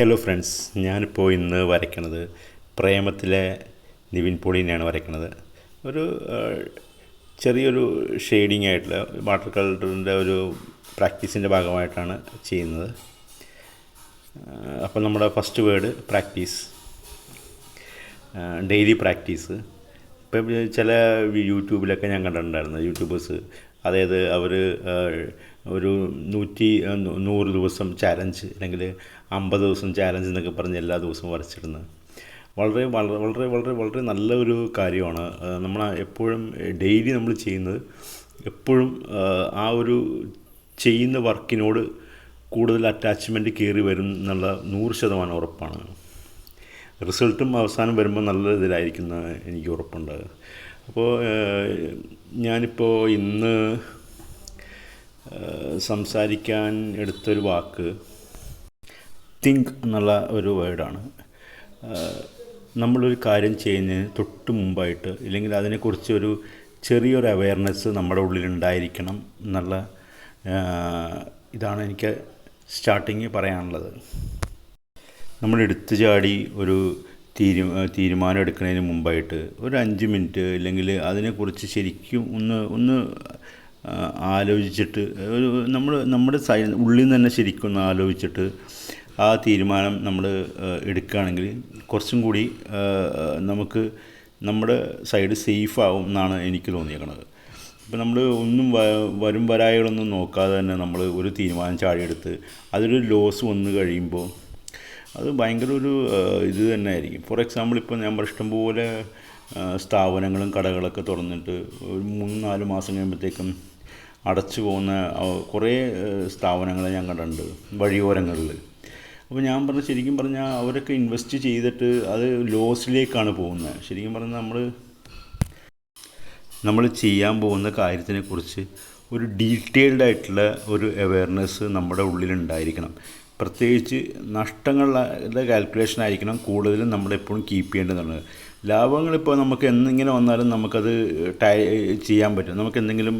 Hello friends, ഞാനിപ്പോൾ ഇന്ന് വരയ്ക്കണത് പ്രേമത്തിലെ നിവിൻ പോളിനെയാണ് വരയ്ക്കണത്. ഒരു ചെറിയൊരു ഷെയ്ഡിങ് ആയിട്ടുള്ള വാട്ടർ കളറിൻ്റെ ഒരു പ്രാക്ടീസിൻ്റെ ഭാഗമായിട്ടാണ് ചെയ്യുന്നത്. അപ്പോൾ നമ്മുടെ first word practice, daily practice. ഇപ്പം ചില യൂട്യൂബിലൊക്കെ ഞാൻ കണ്ടിട്ടുണ്ടായിരുന്നു യൂട്യൂബേഴ്സ്, അതായത് അവർ ഒരു 100 ദിവസം ചാലഞ്ച് അല്ലെങ്കിൽ 50 ദിവസം ചാലഞ്ച് എന്നൊക്കെ പറഞ്ഞ് എല്ലാ ദിവസവും വരച്ചിടുന്നത് വളരെ വളരെ വളരെ വളരെ വളരെ നല്ല ഒരു കാര്യമാണ്. നമ്മൾ എപ്പോഴും ഡെയിലി നമ്മൾ ചെയ്യുന്നത് എപ്പോഴും ആ ഒരു ചെയ്യുന്ന വർക്കിനോട് കൂടുതൽ അറ്റാച്ച്മെൻറ്റ് കയറി വരും എന്നുള്ള 100% ഉറപ്പാണ്. റിസൾട്ടും അവസാനം വരുമ്പോൾ നല്ല ഇതിലായിരിക്കുന്ന എനിക്ക് ഉറപ്പുണ്ട്. അപ്പോൾ ഞാനിപ്പോൾ ഇന്ന് സംസാരിക്കാൻ എടുത്തൊരു വാക്ക് തിങ്ക് എന്നുള്ള ഒരു വേർഡാണ്. നമ്മളൊരു കാര്യം ചെയ്യുന്നതിന് തൊട്ട് മുമ്പായിട്ട് ഇല്ലെങ്കിൽ അതിനെക്കുറിച്ച് ഒരു ചെറിയൊരു അവയർനെസ് നമ്മുടെ ഉള്ളിലുണ്ടായിരിക്കണം എന്നുള്ള ഇതാണ് എനിക്ക് സ്റ്റാർട്ടിങ് പറയാനുള്ളത്. നമ്മൾ എടുത്തു ചാടി ഒരു തീരുമാനം എടുക്കുന്നതിന് മുമ്പായിട്ട് ഒരു 5 മിനിറ്റ് അല്ലെങ്കിൽ അതിനെക്കുറിച്ച് ശരിക്കും ഒന്ന് ആലോചിച്ചിട്ട് നമ്മുടെ ഉള്ളിൽ നിന്ന് തന്നെ ശരിക്കും ഒന്ന് ആലോചിച്ചിട്ട് ആ തീരുമാനം നമ്മൾ എടുക്കുകയാണെങ്കിൽ കുറച്ചും കൂടി നമുക്ക് നമ്മുടെ സൈഡ് സേഫ് ആവും എന്നാണ് എനിക്ക് തോന്നിയേക്കുന്നത്. ഇപ്പോൾ നമ്മൾ ഒന്നും വരും വരായികളൊന്നും നോക്കാതെ തന്നെ നമ്മൾ ഒരു തീരുമാനം ചാടിയെടുത്ത് അതൊരു ലോസ് വന്നു കഴിയുമ്പോൾ അത് ഭയങ്കര ഒരു ഇത് തന്നെ ആയിരിക്കും. ഫോർ എക്സാമ്പിൾ, ഇപ്പോൾ ഞാൻ ഇഷ്ടംപോലെ സ്ഥാപനങ്ങളും കടകളൊക്കെ തുറന്നിട്ട് ഒരു 3-4 മാസം കഴിയുമ്പോഴത്തേക്കും അടച്ചു പോകുന്ന കുറേ സ്ഥാപനങ്ങളെ ഞാൻ കണ്ടിട്ടുണ്ട് വഴിയോരങ്ങളിൽ. അപ്പോൾ ഞാൻ ശരിക്കും പറഞ്ഞാൽ അവരൊക്കെ ഇൻവെസ്റ്റ് ചെയ്തിട്ട് അത് ലോസിലേക്കാണ് പോകുന്നത്. ശരിക്കും പറഞ്ഞാൽ നമ്മൾ ചെയ്യാൻ പോകുന്ന കാര്യത്തിനെക്കുറിച്ച് ഒരു ഡീറ്റെയിൽഡ് ആയിട്ടുള്ള ഒരു അവെയർനെസ് നമ്മുടെ ഉള്ളിലുണ്ടായിരിക്കണം. പ്രത്യേകിച്ച് നഷ്ടങ്ങളുടെ കാൽക്കുലേഷൻ ആയിരിക്കണം കൂടുതലും നമ്മളെപ്പോഴും കീപ്പ് ചെയ്യേണ്ടതെന്നുള്ളത്. ലാഭങ്ങളിപ്പോൾ നമുക്ക് എന്നിങ്ങനെ വന്നാലും നമുക്കത് ചെയ്യാൻ പറ്റും, നമുക്കെന്തെങ്കിലും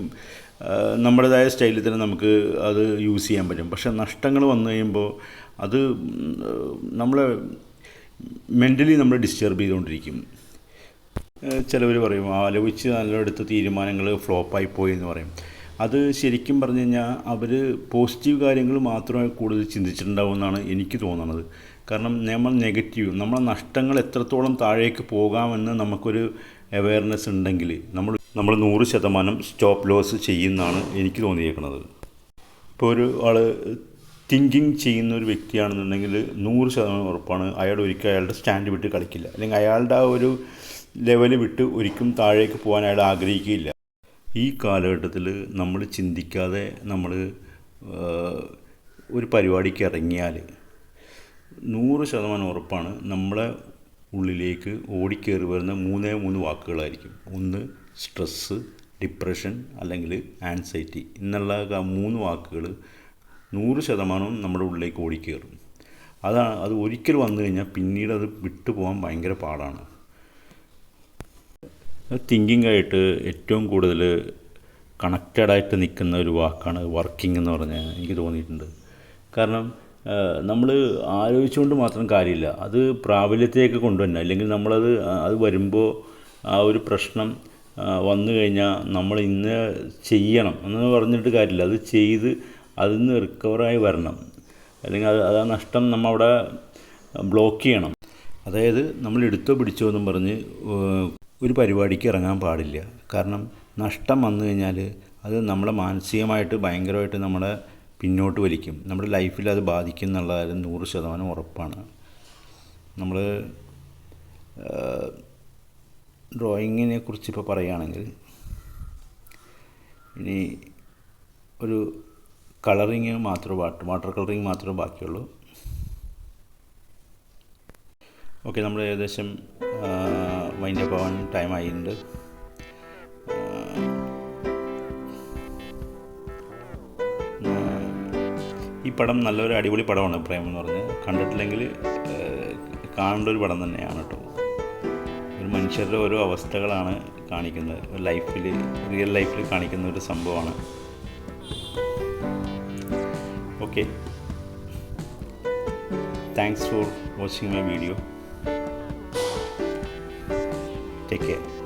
നമ്മുടേതായ സ്റ്റൈലിൽ തന്നെ നമുക്ക് അത് യൂസ് ചെയ്യാൻ പറ്റും. പക്ഷേ നഷ്ടങ്ങൾ വന്നു കഴിയുമ്പോൾ അത് നമ്മളെ മെൻ്റലി നമ്മൾ ഡിസ്റ്റർബ് ചെയ്തുകൊണ്ടിരിക്കും. ചിലവർ പറയും ആലോചിച്ച് നല്ലെടുത്ത തീരുമാനങ്ങൾ ഫ്ലോപ്പായിപ്പോയി എന്ന് പറയും. അത് ശരിക്കും പറഞ്ഞു കഴിഞ്ഞാൽ അവർ പോസിറ്റീവ് കാര്യങ്ങൾ മാത്രമേ കൂടുതൽ ചിന്തിച്ചിട്ടുണ്ടാവും എന്നാണ് എനിക്ക് തോന്നുന്നത്. കാരണം നമ്മളെ നഷ്ടങ്ങൾ എത്രത്തോളം താഴേക്ക് പോകാമെന്ന് നമുക്കൊരു അവെയർനെസ് ഉണ്ടെങ്കിൽ നമ്മൾ 100% സ്റ്റോപ്പ് ലോസ് ചെയ്യുമെന്നാണ് എനിക്ക് തോന്നിയേക്കുന്നത്. ഇപ്പോൾ ഒരു ആൾ തിങ്കിങ് ചെയ്യുന്ന ഒരു വ്യക്തിയാണെന്നുണ്ടെങ്കിൽ 100% ഉറപ്പാണ് അയാൾ ഒരിക്കലും അയാളുടെ സ്റ്റാൻഡ് വിട്ട് കളിക്കില്ല, അല്ലെങ്കിൽ അയാളുടെ ആ ഒരു ലെവൽ വിട്ട് ഒരിക്കലും താഴേക്ക് പോകാൻ അയാൾ ആഗ്രഹിക്കുകയില്ല. ഈ കാലഘട്ടത്തിൽ നമ്മൾ ചിന്തിക്കാതെ നമ്മൾ ഒരു പരിപാടിക്ക് ഇറങ്ങിയാൽ 100% ഉറപ്പാണ് നമ്മളെ ഉള്ളിലേക്ക് ഓടിക്കയറി വരുന്ന 3 വാക്കുകളായിരിക്കും. ഒന്ന് സ്ട്രെസ്സ്, ഡിപ്രഷൻ അല്ലെങ്കിൽ ആൻസൈറ്റി എന്നുള്ള 3 വാക്കുകൾ 100% നമ്മുടെ ഉള്ളിലേക്ക് ഓടിക്കയറും. അത് ഒരിക്കൽ വന്നു കഴിഞ്ഞാൽ പിന്നീട് അത് വിട്ടുപോകാൻ ഭയങ്കര പാടാണ്. തിങ്കിങ് ആയിട്ട് ഏറ്റവും കൂടുതൽ കണക്റ്റഡായിട്ട് നിൽക്കുന്ന ഒരു വാക്കാണ് വർക്കിംഗ് എന്ന് പറഞ്ഞാൽ എനിക്ക് തോന്നിയിട്ടുണ്ട്. കാരണം നമ്മൾ ആലോചിച്ചുകൊണ്ട് മാത്രം കാര്യമില്ല, അത് പ്രാബല്യത്തിലേക്ക് കൊണ്ടുവരണം. അല്ലെങ്കിൽ അത് വരുമ്പോൾ ആ ഒരു പ്രശ്നം വന്നു കഴിഞ്ഞാൽ നമ്മൾ ഇന്ന് ചെയ്യണം എന്ന് പറഞ്ഞിട്ട് കാര്യമില്ല, അത് ചെയ്ത് അതിൽ നിന്ന് റിക്കവറായി വരണം. അല്ലെങ്കിൽ ആ നഷ്ടം നമ്മളവിടെ ബ്ലോക്ക് ചെയ്യണം. അതായത് നമ്മൾ എടുത്തോ പിടിച്ചോ എന്നും പറഞ്ഞ് ഒരു പരിപാടിക്ക് ഇറങ്ങാൻ പാടില്ല. കാരണം നഷ്ടം വന്നു കഴിഞ്ഞാൽ അത് നമ്മളെ മാനസികമായിട്ട് ഭയങ്കരമായിട്ട് നമ്മളെ പിന്നോട്ട് വലിക്കും, നമ്മുടെ ലൈഫിൽ അത് ബാധിക്കും എന്നുള്ള കാര്യം 100% ഉറപ്പാണ്. നമ്മൾ ഡ്രോയിങ്ങിനെ കുറിച്ച് ഇപ്പോൾ പറയുകയാണെങ്കിൽ ഇനി ഒരു കളറിങ് മാത്രമേ വാട്ടർ കളറിങ് മാത്രമേ ബാക്കിയുള്ളൂ. ഓക്കെ, നമ്മൾ ഏകദേശം വൈൻഡപ്പ് ആവാൻ ടൈം ആയിട്ടുണ്ട്. ഈ പടം നല്ലൊരു അടിപൊളി പടമാണ് പ്രേമം എന്ന് പറഞ്ഞാൽ. കണ്ടിട്ടില്ലെങ്കിൽ കാണേണ്ട ഒരു പടം തന്നെയാണ് കേട്ടോ. ഒരു മനുഷ്യരുടെ ഓരോ അവസ്ഥകളാണ് കാണിക്കുന്നത്, റിയൽ ലൈഫിൽ കാണിക്കുന്ന ഒരു സംഭവമാണ്. Okay, thanks for watching my video. Take care.